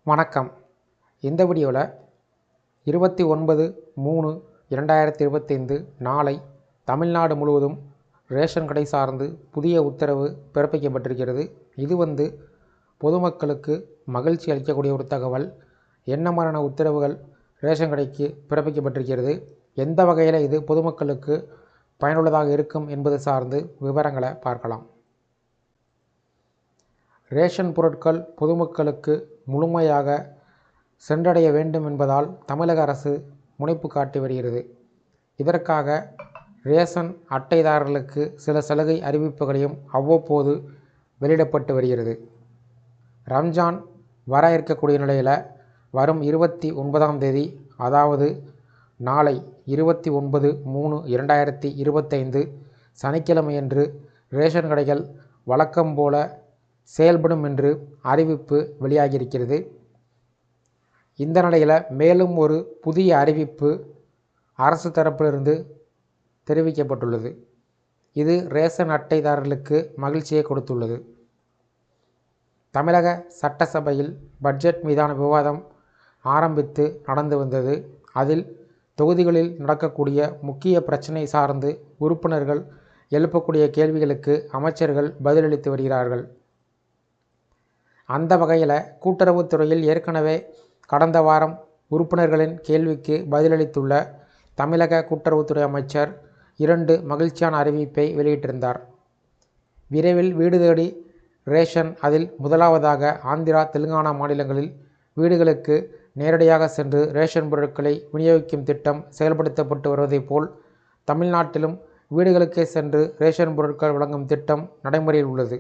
வணக்கம். இந்த வீடியோவில் 29/3/2025 நாளை தமிழ்நாடு முழுவதும் ரேஷன் கடை சார்ந்து புதிய உத்தரவு பிறப்பிக்கப்பட்டிருக்கிறது. இது பொதுமக்களுக்கு மகிழ்ச்சி அளிக்கக்கூடிய ஒரு தகவல். என்ன மாதிரியான உத்தரவுகள் ரேஷன் கடைக்கு பிறப்பிக்கப்பட்டிருக்கிறது, எந்த வகையில் இது பொதுமக்களுக்கு பயனுள்ளதாக இருக்கும் என்பது சார்ந்து விவரங்களை பார்க்கலாம். ரேஷன் பொருட்கள் பொதுமக்களுக்கு முழுமையாக சென்றடைய வேண்டும் என்பதால் தமிழக அரசு முனைப்பு காட்டி வருகிறது. இதற்காக ரேஷன் அட்டைதாரர்களுக்கு சில சலுகை அறிவிப்புகளையும் அவ்வப்போது வெளியிடப்பட்டு வருகிறது. ரம்ஜான் வர இருக்கக்கூடிய நிலையில் வரும் 29ஆம் தேதி, அதாவது நாளை 29/3/2025 சனிக்கிழமையன்று ரேஷன் கடைகள் வழக்கம் போல செயல்படும் என்று அறிவிப்பு வெளியாகியிருக்கிறது. இந்த நிலையில் மேலும் ஒரு புதிய அறிவிப்பு அரசு தரப்பிலிருந்து தெரிவிக்கப்பட்டுள்ளது. இது ரேஷன் அட்டைதாரர்களுக்கு மகிழ்ச்சியை கொடுத்துள்ளது. தமிழக சட்டசபையில் பட்ஜெட் மீதான விவாதம் ஆரம்பித்து நடந்து வந்தது. அதில் தொகுதிகளில் நடக்கக்கூடிய முக்கிய பிரச்சனை சார்ந்து உறுப்பினர்கள் எழுப்பக்கூடிய கேள்விகளுக்கு அமைச்சர்கள் பதிலளித்து வருகிறார்கள். அந்த வகையில் கூட்டுறவுத்துறையில் ஏற்கனவே கடந்த வாரம் உறுப்பினர்களின் கேள்விக்கு பதிலளித்துள்ள தமிழக கூட்டுறவுத்துறை அமைச்சர் 2 மகிழ்ச்சியான அறிவிப்பை வெளியிட்டிருந்தார். விரைவில் வீடு தேடி ரேஷன், அதில் முதலாவதாக ஆந்திரா, தெலுங்கானா மாநிலங்களில் வீடுகளுக்கு நேரடியாக சென்று ரேஷன் பொருட்களை விநியோகிக்கும் திட்டம் செயல்படுத்தப்பட்டு வருவதைப் போல் தமிழ்நாட்டிலும் வீடுகளுக்கே சென்று ரேஷன் பொருட்கள் வழங்கும் திட்டம் நடைமுறையில் உள்ளது.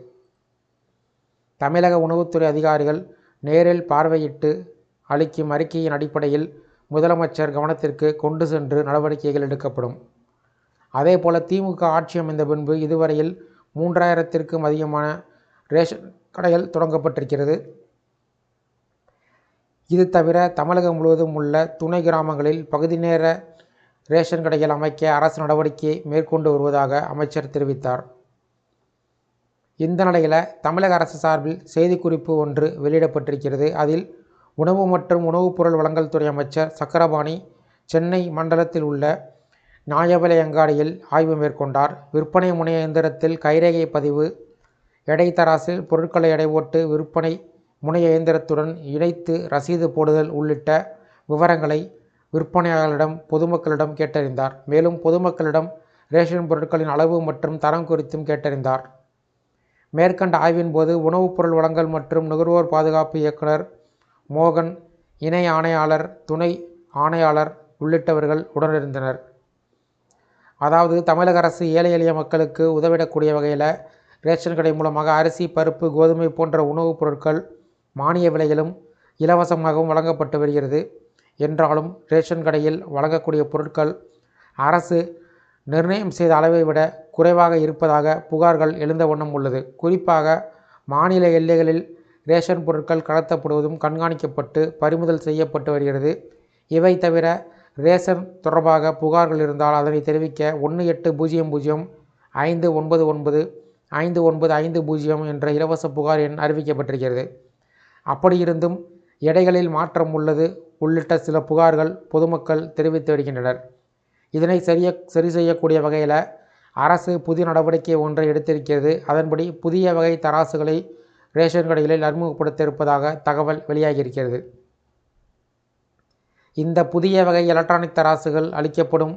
தமிழக உணவுத்துறை அதிகாரிகள் நேரில் பார்வையிட்டு அளிக்கும் அறிக்கையின் அடிப்படையில் முதலமைச்சர் கவனத்திற்கு கொண்டு சென்று நடவடிக்கைகள் எடுக்கப்படும். அதேபோல திமுக ஆட்சி அமைந்த பின்பு இதுவரையில் 3000த்திற்கும் அதிகமான ரேஷன் கடைகள் தொடங்கப்பட்டிருக்கிறது. இது தவிர தமிழகம் முழுவதும் உள்ள துணை கிராமங்களில் பகுதி நேர ரேஷன் கடைகள் அமைக்க அரசு நடவடிக்கை மேற்கொண்டு வருவதாக அமைச்சர் தெரிவித்தார். இந்த நிலையில் தமிழக அரசு சார்பில் செய்திக்குறிப்பு ஒன்று வெளியிடப்பட்டிருக்கிறது. அதில் உணவு மற்றும் உணவுப் பொருள் வழங்கல் துறை அமைச்சர் சக்கரபாணி சென்னை மண்டலத்தில் உள்ள நியாயவிலை அங்காடியில் ஆய்வு மேற்கொண்டார். விற்பனை முனைய இயந்திரத்தில் கைரேகை பதிவு, எடை தராசில் பொருட்களை எடை போட்டு விற்பனை முனைய இயந்திரத்துடன் இணைத்து ரசீது போடுதல் உள்ளிட்ட விவரங்களை விற்பனையாளர்களிடம் பொதுமக்களிடம் கேட்டறிந்தார். மேலும் பொதுமக்களிடம் ரேஷன் பொருட்களின் அளவு மற்றும் தரம் குறித்தும் கேட்டறிந்தார். மேற்கண்ட ஆய்வின் போது உணவுப் பொருள் வழங்கல் மற்றும் நுகர்வோர் பாதுகாப்பு இயக்குனர் மோகன், இணை ஆணையாளர், துணை ஆணையாளர் உள்ளிட்டவர்கள் உடனிருந்தனர். அதாவது தமிழக அரசு ஏழை எளிய மக்களுக்கு உதவிடக்கூடிய வகையில் ரேஷன் கடை மூலமாக அரிசி, பருப்பு, கோதுமை போன்ற உணவுப் பொருட்கள் மானிய விலையிலும் இலவசமாகவும் வழங்கப்பட்டு வருகிறது. என்றாலும் ரேஷன் கடையில் வழங்கக்கூடிய பொருட்கள் அரசு நிர்ணயம் செய்த அளவை விட குறைவாக இருப்பதாக புகார்கள் எழுந்த வண்ணம் உள்ளது. குறிப்பாக மாநில எல்லைகளில் ரேஷன் பொருட்கள் கடத்தப்படுவதும் கண்காணிக்கப்பட்டு பறிமுதல் செய்யப்பட்டு வருகிறது. இவை தவிர ரேஷன் தொடர்பாக புகார்கள் இருந்தால் அதனை தெரிவிக்க 1800-599-5950 என்ற இலவச புகார் எண் அறிவிக்கப்பட்டிருக்கிறது. அப்படியிருந்தும் எடைகளில் மாற்றம் உள்ளது உள்ளிட்ட சில புகார்கள் பொதுமக்கள் தெரிவித்து வருகின்றனர். இதனை சரி செய்யக்கூடிய வகையில் அரசு புதிய நடவடிக்கை ஒன்றை எடுத்திருக்கிறது. அதன்படி புதிய வகை தராசுகளை ரேஷன் கடைகளில் அறிமுகப்படுத்த இருப்பதாக தகவல் வெளியாகியிருக்கிறது. இந்த புதிய வகை எலக்ட்ரானிக் தராசுகள் அளிக்கப்படும்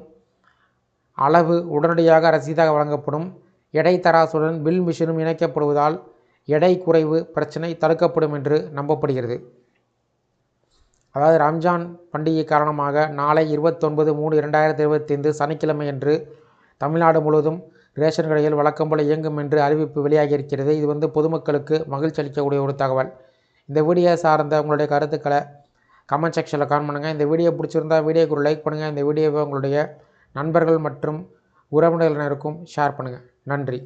அளவு உடனடியாக ரசீதாக வழங்கப்படும். எடை தராசுடன் பில் மிஷினும் இணைக்கப்படுவதால் எடை குறைவு பிரச்சனை தடுக்கப்படும் என்று நம்பப்படுகிறது. அதாவது ரம்ஜான் பண்டிகை காரணமாக நாளை 29/3/2025 சனிக்கிழமை அன்று தமிழ்நாடு முழுவதும் ரேஷன் கடைகள் வழக்கம் போல இயங்கும் என்று அறிவிப்பு வெளியாகியிருக்கிறது. இது பொதுமக்களுக்கு மகிழ்ச்சி அளிக்கக்கூடிய ஒரு தகவல். இந்த வீடியோ சார்ந்த உங்களுடைய கருத்துக்களை கமெண்ட் செக்ஷனில் காமெண்ட் பண்ணுங்கள். இந்த வீடியோ பிடிச்சிருந்தால் வீடியோக்கு ஒரு லைக் பண்ணுங்கள். இந்த வீடியோவை உங்களுடைய நண்பர்கள் மற்றும் உறவினர்களுக்கும் ஷேர் பண்ணுங்கள். நன்றி.